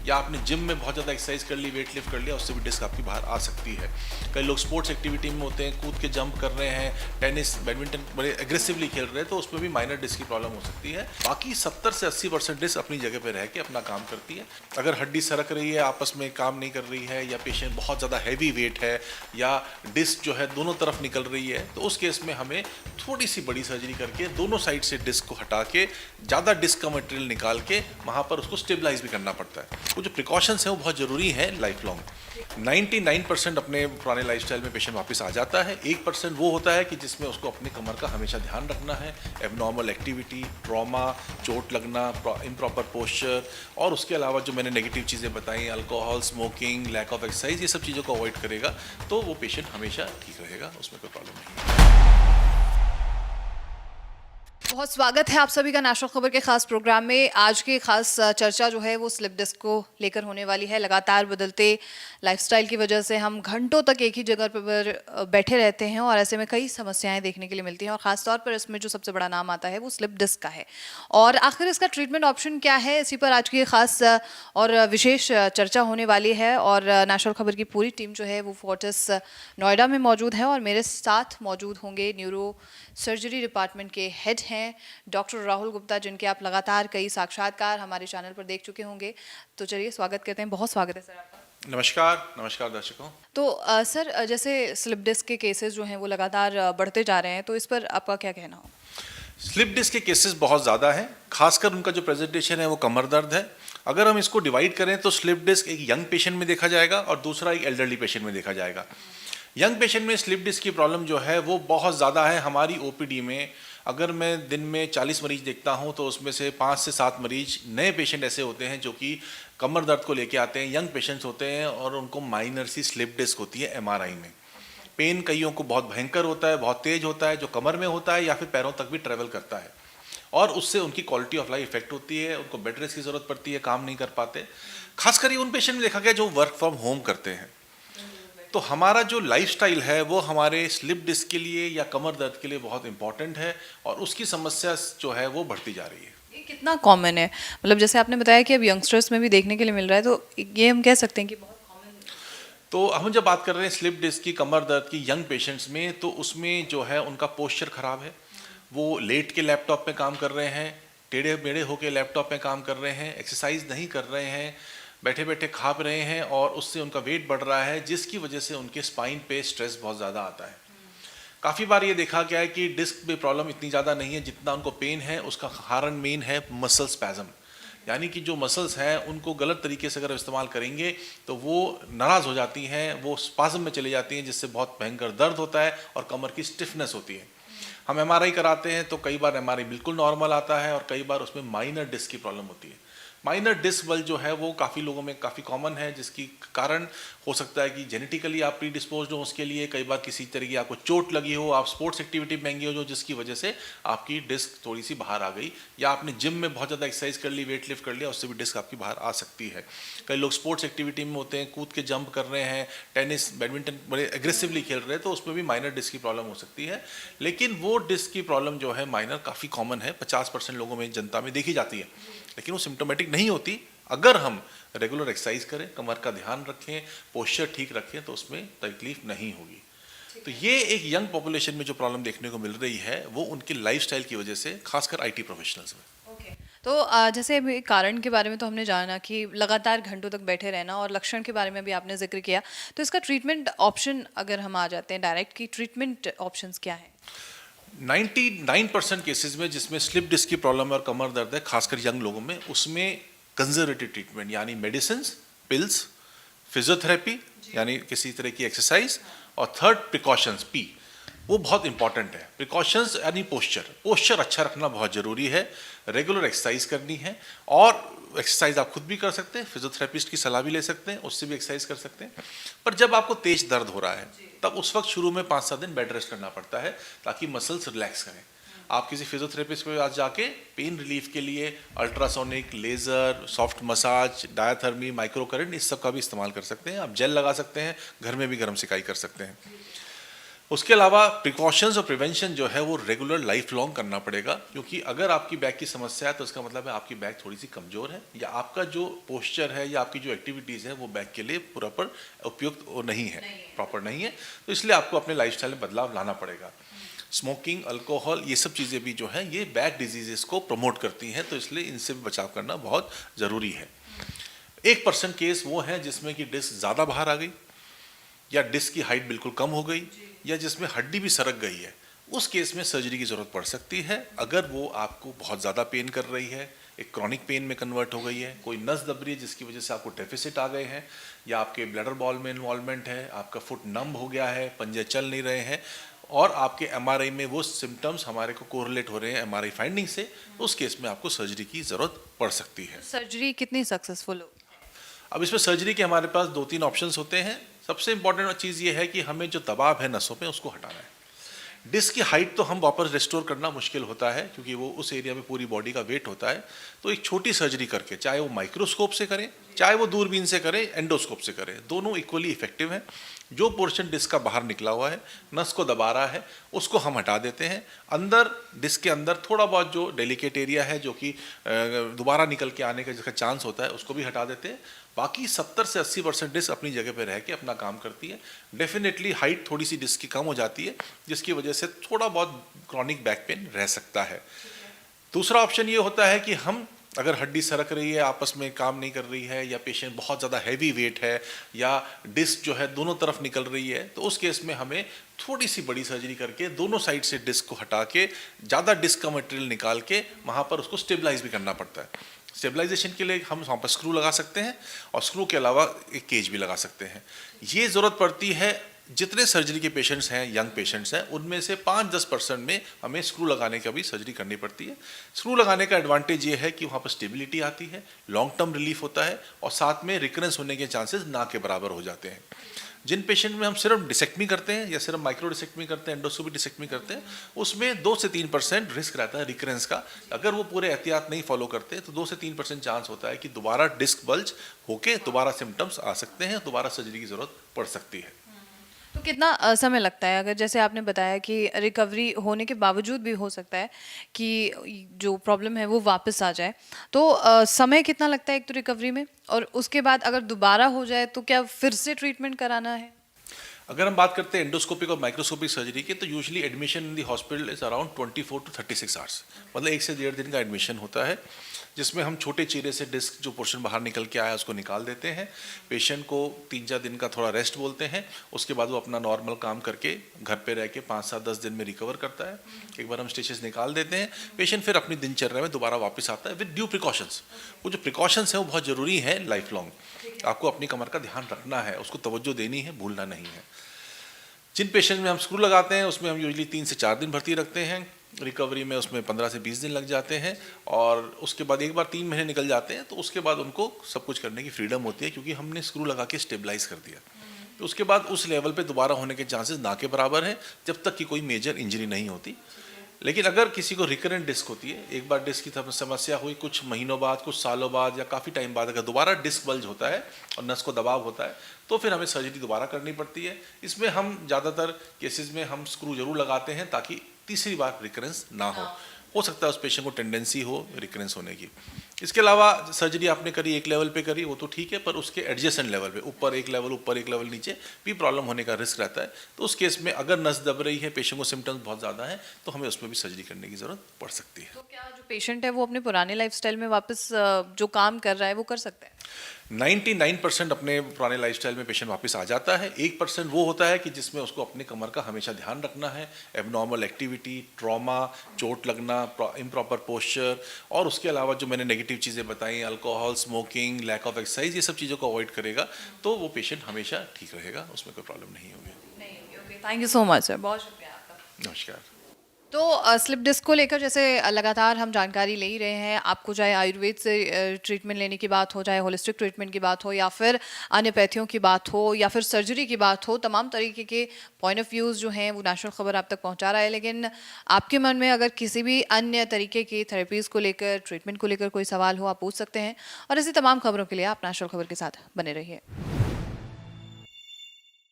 या आपने जिम में बहुत ज़्यादा एक्सरसाइज कर ली, वेट लिफ्ट कर लिया, उससे भी डिस्क आपकी बाहर आ सकती है। कई लोग स्पोर्ट्स एक्टिविटी में होते हैं, कूद के जंप कर रहे हैं, टेनिस बैडमिंटन बड़े एग्रेसिवली खेल रहे हैं, तो उसमें भी माइनर डिस्क की प्रॉब्लम हो सकती है। बाकी 70 से 80% डिस्क अपनी जगह पर रह के अपना काम करती है। अगर हड्डी सरक रही है, आपस में काम नहीं कर रही है, या पेशेंट बहुत ज़्यादा हैवी वेट है, या डिस्क जो है दोनों तरफ निकल रही है, तो उस केस में हमें थोड़ी सी बड़ी सर्जरी करके दोनों साइड से डिस्क को हटा के ज़्यादा डिस्क का मटेरियल निकाल के वहाँ पर उसको स्टेबलाइज भी करना पड़ता है। वो जो प्रिकॉशंस हैं वो बहुत ज़रूरी है लाइफ लॉन्ग। 99% अपने पुराने लाइफस्टाइल में पेशेंट वापस आ जाता है। 1% वो होता है कि जिसमें उसको अपने कमर का हमेशा ध्यान रखना है। एबनॉर्मल एक्टिविटी, ट्रॉमा, चोट लगना, इम्प्रॉपर पोस्चर, और उसके अलावा जो मैंने नेगेटिव चीज़ें बताई, alcohol, smoking, lack of exercise, ये सब चीज़ों को अवॉइड करेगा तो वो पेशेंट हमेशा ठीक रहेगा, उसमें कोई प्रॉब्लम नहीं है। बहुत स्वागत है आप सभी का नेशनल खबर के खास प्रोग्राम में। आज की खास चर्चा जो है वो स्लिप डिस्क को लेकर होने वाली है। लगातार बदलते लाइफस्टाइल की वजह से हम घंटों तक एक ही जगह पर बैठे रहते हैं और ऐसे में कई समस्याएं देखने के लिए मिलती हैं, और ख़ास तौर पर इसमें जो सबसे बड़ा नाम आता है वो स्लिप डिस्क का है। और आखिर इसका ट्रीटमेंट ऑप्शन क्या है, इसी पर आज की खास और विशेष चर्चा होने वाली है। और नेशनल खबर की पूरी टीम जो है वो फोर्टिस नोएडा में मौजूद है, और मेरे साथ मौजूद होंगे न्यूरो सर्जरी डिपार्टमेंट के हेड हैं डॉक्टर राहुल गुप्ता, जिनके आप लगातार कई साक्षात्कार हमारे चैनल पर देख चुके होंगे। तो चलिए स्वागत करते हैं। बहुत स्वागत है सर आपका। नमस्कार दर्शकों। तो सर, जैसे स्लिप डिस्क के केसेस जो हैं वो लगातार बढ़ते जा रहे हैं, तो इस पर आपका क्या कहना हो? स्लिप डिस्क के केसेस बहुत ज़्यादा हैं, खासकर उनका जो प्रेजेंटेशन है वो कमर दर्द है। अगर हम इसको डिवाइड करें तो स्लिप डिस्क एक यंग पेशेंट में देखा जाएगा और दूसरा एक एल्डरली पेशेंट में देखा जाएगा। यंग पेशेंट में स्लिप डिस्क की प्रॉब्लम जो है वो बहुत ज़्यादा है। हमारी ओपीडी में अगर मैं दिन में 40 मरीज देखता हूं तो उसमें से 5 से 7 मरीज नए पेशेंट ऐसे होते हैं जो कि कमर दर्द को लेके आते हैं, यंग पेशेंट्स होते हैं, और उनको माइनर सी स्लिप डिस्क होती है एमआरआई में। पेन कईयों को बहुत भयंकर होता है, बहुत तेज होता है, जो कमर में होता है या फिर पैरों तक भी ट्रेवल करता है, और उससे उनकी क्वालिटी ऑफ लाइफ इफेक्ट होती है, उनको बेड रेस्ट की ज़रूरत पड़ती है, काम नहीं कर पाते। खासकर ये उन पेशेंट में देखा गया जो वर्क फ्रॉम होम करते हैं। तो हमारा जो लाइफस्टाइल है वो हमारे स्लिप डिस्क के लिए या कमर दर्द के लिए बहुत इंपॉर्टेंट है, और उसकी समस्या जो है वो बढ़ती जा रही है। ये कितना कॉमन है? मतलब जैसे आपने बताया कि अब यंगस्टर्स में भी देखने के लिए मिल रहा है, तो ये हम कह सकते हैं कि बहुत कॉमन है। तो हम जब बात कर रहे हैं स्लिप डिस्क की, कमर दर्द की यंग पेशेंट्स में, तो उसमें जो है उनका पोस्चर खराब है। वो लेट के लैपटॉप पे काम कर रहे हैं, टेढ़े मेढ़े होकर लैपटॉप पे काम कर रहे हैं, एक्सरसाइज नहीं कर रहे हैं, बैठे बैठे खा पी रहे हैं, और उससे उनका वेट बढ़ रहा है, जिसकी वजह से उनके स्पाइन पे स्ट्रेस बहुत ज़्यादा आता है। काफ़ी बार ये देखा गया है कि डिस्क में प्रॉब्लम इतनी ज़्यादा नहीं है जितना उनको पेन है, उसका कारण मेन है मसल स्पैज़म। यानी कि जो मसल्स हैं उनको गलत तरीके से अगर इस्तेमाल करेंगे तो वो नाराज़ हो जाती हैं, वो स्पाज़म में चली जाती हैं, जिससे बहुत भयंकर दर्द होता है और कमर की स्टिफनेस होती है। हम एमआरआई कराते हैं तो कई बार एमआरआई बिल्कुल नॉर्मल आता है, और कई बार उसमें माइनर डिस्क की प्रॉब्लम होती है। माइनर डिस्क बल्ज जो है वो काफ़ी लोगों में काफ़ी कॉमन है, जिसकी कारण हो सकता है कि जेनेटिकली आप प्री डिस्पोज्ड हो उसके लिए, कई बार किसी तरह की आपको चोट लगी हो, आप स्पोर्ट्स एक्टिविटी में एंगेज हो, जिसकी वजह से आपकी डिस्क थोड़ी सी बाहर आ गई, या आपने जिम में बहुत ज़्यादा एक्सरसाइज कर ली, वेट लिफ्ट कर लिया, उससे भी डिस्क आपकी बाहर आ सकती है। कई लोग स्पोर्ट्स एक्टिविटी में होते हैं, कूद के जंप कर रहे हैं, टेनिस बैडमिंटन बड़े एग्रेसिवली खेल रहे हैं, तो उसमें भी माइनर डिस्क की प्रॉब्लम हो सकती है। लेकिन वो डिस्क की प्रॉब्लम जो है माइनर काफ़ी कॉमन है, 50% लोगों में जनता में देखी जाती है, लेकिन वो सिम्टोमेटिक नहीं होती। अगर हम रेगुलर एक्सरसाइज करें, कमर का ध्यान रखें, पोस्चर ठीक रखें, तो उसमें तकलीफ नहीं होगी। तो ये एक यंग पॉपुलेशन में जो प्रॉब्लम देखने को मिल रही है वो उनके लाइफस्टाइल की वजह से, खासकर आईटी प्रोफेशनल्स में। ओके। तो जैसे अभी कारण के बारे में तो हमने जाना कि लगातार घंटों तक बैठे रहना, और लक्षण के बारे में भी आपने जिक्र किया। तो इसका ट्रीटमेंट ऑप्शन अगर हम आ जाते हैं डायरेक्ट, की ट्रीटमेंट ऑप्शंस क्या है? 99% केसेस में जिसमें स्लिप डिस्क की प्रॉब्लम और कमर दर्द है, खासकर यंग लोगों में, उसमें कंजर्वेटिव ट्रीटमेंट यानी मेडिसिन, पिल्स, फिजियोथेरेपी यानी किसी तरह की एक्सरसाइज, और थर्ड प्रिकॉशंस, पी, वो बहुत इंपॉर्टेंट है। प्रिकॉशंस यानी पोस्चर अच्छा रखना बहुत ज़रूरी है, रेगुलर एक्सरसाइज करनी है, और एक्सरसाइज आप खुद भी कर सकते हैं, फिजियोथेरेपिस्ट की सलाह भी ले सकते हैं, उससे भी एक्सरसाइज कर सकते हैं। पर जब आपको तेज दर्द हो रहा है तब उस वक्त शुरू में 5-7 दिन बेड रेस्ट करना पड़ता है ताकि मसल्स रिलैक्स करें। आप किसी फिजियोथेरेपिस्ट पे आज जाके पेन रिलीफ के लिए ultrasonic, laser, soft massage, डायाथर्मी, micro current, इस सब का भी इस्तेमाल कर सकते हैं। आप जेल लगा सकते हैं, घर में भी गर्म सिकाई कर सकते हैं। उसके अलावा प्रिकॉशंस और प्रिवेंशन जो है वो रेगुलर लाइफ लॉन्ग करना पड़ेगा, क्योंकि अगर आपकी बैक की समस्या है तो इसका मतलब है आपकी बैक थोड़ी सी कमज़ोर है, या आपका जो पोस्चर है या आपकी जो एक्टिविटीज़ है वो बैक के लिए प्रॉपर उपयुक्त नहीं है, प्रॉपर नहीं है। तो इसलिए आपको अपने लाइफस्टाइल में बदलाव लाना पड़ेगा। स्मोकिंग, अल्कोहल, ये सब चीज़ें भी जो है ये बैक डिजीजेस को प्रमोट करती हैं, तो इसलिए इनसे भी बचाव करना बहुत ज़रूरी है। 1% केस वो है जिसमें कि डिस्क ज़्यादा बाहर आ गई, या डिस्क की हाइट बिल्कुल कम हो गई, या जिसमें हड्डी भी सरक गई है। उस केस में सर्जरी की ज़रूरत पड़ सकती है, अगर वो आपको बहुत ज़्यादा पेन कर रही है, एक क्रॉनिक पेन में कन्वर्ट हो गई है, कोई नस दब रही है जिसकी वजह से आपको डेफिसिट आ गए हैं, या आपके ब्लैडर बॉल में इन्वॉल्वमेंट है, आपका फुट नम हो गया है, पंजे चल नहीं रहे हैं, और आपके एमआरआई में वो सिम्टम्स हमारे को कोरिलेट हो रहे हैं एमआरआई फाइंडिंग से, उस केस में आपको सर्जरी की ज़रूरत पड़ सकती है। सर्जरी कितनी सक्सेसफुल हो? अब इसमें सर्जरी के हमारे पास 2-3 ऑप्शंस होते हैं। सबसे इंपॉर्टेंट चीज़ ये है कि हमें जो दबाव है नसों पे उसको हटाना है। डिस्क की हाइट तो हम वापस रिस्टोर करना मुश्किल होता है, क्योंकि वो उस एरिया में पूरी बॉडी का वेट होता है। तो एक छोटी सर्जरी करके, चाहे वो माइक्रोस्कोप से करें, चाहे वो दूरबीन से करें, एंडोस्कोप से करें, दोनों इक्वली इफेक्टिव हैं। जो पोर्शन डिस्क का बाहर निकला हुआ है, नस को दबा रहा है, उसको हम हटा देते हैं। अंदर डिस्क के अंदर थोड़ा बहुत जो डेलिकेट एरिया है, जो कि दोबारा निकल के आने का जिसका चांस होता है, उसको भी हटा देते हैं। बाकी 70 से 80% डिस्क अपनी जगह पे रह के अपना काम करती है। डेफिनेटली हाइट थोड़ी सी डिस्क की कम हो जाती है, जिसकी वजह से थोड़ा बहुत क्रॉनिक बैक पेन रह सकता है। दूसरा ऑप्शन ये होता है कि हम अगर हड्डी सरक रही है, आपस में काम नहीं कर रही है, या पेशेंट बहुत ज़्यादा हैवी वेट है, या डिस्क जो है दोनों तरफ निकल रही है, तो उस केस में हमें थोड़ी सी बड़ी सर्जरी करके दोनों साइड से डिस्क को हटा के ज़्यादा डिस्क का मटेरियल निकाल के वहाँ पर उसको स्टेबलाइज भी करना पड़ता है। स्टेबलाइजेशन के लिए हम वहाँ पर स्क्रू लगा सकते हैं, और स्क्रू के अलावा एक केज भी लगा सकते हैं। ये ज़रूरत पड़ती है जितने सर्जरी के पेशेंट्स हैं, यंग पेशेंट्स हैं, उनमें से 5-10% में हमें स्क्रू लगाने का भी सर्जरी करनी पड़ती है। स्क्रू लगाने का एडवांटेज ये है कि वहाँ पर स्टेबिलिटी आती है, लॉन्ग टर्म रिलीफ होता है, और साथ में रिकरेंस होने के चांसेस ना के बराबर हो जाते हैं। जिन पेशेंट में हम सिर्फ डिसेक्टमी करते हैं, या सिर्फ माइक्रो डिसेक्टमी करते हैं, एंडोस्कोपी डिसेक्टमी करते हैं, उसमें 2 से 3% रिस्क रहता है रिकरेंस का। अगर वो पूरे एहतियात नहीं फॉलो करते तो 2 से 3% चांस होता है कि दोबारा डिस्क बल्ज होके दोबारा सिम्टम्स आ सकते हैं, दोबारा सर्जरी की ज़रूरत पड़ सकती है। तो कितना समय लगता है, अगर जैसे आपने बताया कि रिकवरी होने के बावजूद भी हो सकता है कि जो प्रॉब्लम है वो वापस आ जाए, तो समय कितना लगता है एक तो रिकवरी में, और उसके बाद अगर दोबारा हो जाए तो क्या फिर से ट्रीटमेंट कराना है? अगर हम बात करते हैं एंडोस्कोपिक और माइक्रोस्कोपिक सर्जरी की, तो usually admission in the hospital is around 24 to 36 hours, मतलब 1 से 1.5 दिन का एडमिशन होता है, जिसमें हम छोटे चीरे से डिस्क जो पोर्शन बाहर निकल के आया उसको निकाल देते हैं। पेशेंट को 3-4 दिन का थोड़ा रेस्ट बोलते हैं, उसके बाद वो अपना नॉर्मल काम करके घर पे रह के 5-7-10 दिन में रिकवर करता है। एक बार हम स्टिचेस निकाल देते हैं, पेशेंट फिर अपनी दिनचर्या में दोबारा वापस आता है विद ड्यू प्रिकॉशंस। वो जो प्रिकॉशंस हैं वो बहुत ज़रूरी है लाइफ लॉन्ग। आपको अपनी कमर का ध्यान रखना है, उसको तवज्जो देनी है, भूलना नहीं है। जिन पेशेंट में हम स्क्रू लगाते हैं उसमें हम यूजुअली 3 से 4 दिन भर्ती रखते हैं, रिकवरी में उसमें 15 से 20 दिन लग जाते हैं, और उसके बाद एक बार 3 महीने निकल जाते हैं तो उसके बाद उनको सब कुछ करने की फ्रीडम होती है, क्योंकि हमने स्क्रू लगा के स्टेबलाइज कर दिया। तो उसके बाद उस लेवल पे दोबारा होने के चांसेस ना के बराबर हैं, जब तक कि कोई मेजर इंजरी नहीं होती। लेकिन अगर किसी को रिकरेंट डिस्क होती है, एक बार डिस्क की समस्या हुई, कुछ महीनों बाद, कुछ सालों बाद, या काफ़ी टाइम बाद अगर दोबारा डिस्क बल्ज होता है और नस को दबाव होता है, तो फिर हमें सर्जरी दोबारा करनी पड़ती है। इसमें हम ज़्यादातर केसेस में हम स्क्रू जरूर लगाते हैं ताकि तीसरी बार रिकरेंस ना हो सकता है उस पेशेंट को टेंडेंसी हो रिकरेंस होने की। इसके अलावा सर्जरी आपने करी एक लेवल पे करी, वो तो ठीक है, पर उसके एडजेसेंट लेवल पे, ऊपर एक लेवल नीचे भी प्रॉब्लम होने का रिस्क रहता है। तो उस केस में अगर नस दब रही है, पेशेंट को सिम्टम्स बहुत ज़्यादा है, तो हमें उसमें भी सर्जरी करने की ज़रूरत पड़ सकती है। तो क्या जो पेशेंट है वो अपने पुराने लाइफस्टाइल में वापस जो काम कर रहा है वो कर सकता है? 99% अपने पुराने लाइफस्टाइल में पेशेंट वापस आ जाता है। 1% वो होता है कि जिसमें उसको अपने कमर का हमेशा ध्यान रखना है, एबनॉर्मल एक्टिविटी, ट्रॉमा, चोट लगना, इम्प्रॉपर पोस्चर, और उसके अलावा जो मैंने नेगेटिव चीज़ें बताई, alcohol, smoking, lack of exercise, ये सब चीज़ों को अवॉइड करेगा तो वो पेशेंट हमेशा ठीक रहेगा, उसमें कोई प्रॉब्लम नहीं होगी। Thank you so much sir, बहुत शुक्रिया आपका। नमस्कार। तो स्लिप डिस्क को लेकर जैसे लगातार हम जानकारी ले ही रहे हैं, आपको चाहे आयुर्वेद से ट्रीटमेंट लेने की बात हो, चाहे होलिस्टिक ट्रीटमेंट की बात हो, या फिर अन्यपैथियों की बात हो, या फिर सर्जरी की बात हो, तमाम तरीके के पॉइंट ऑफ व्यूज़ जो हैं वो नेशनल खबर आप तक पहुंचा रहा है। लेकिन आपके मन में अगर किसी भी अन्य तरीके की थेरेपीज़ को लेकर, ट्रीटमेंट को लेकर कोई सवाल हो, आप पूछ सकते हैं। और ऐसी तमाम खबरों के लिए आप नेशनल खबर के साथ बने रहिए।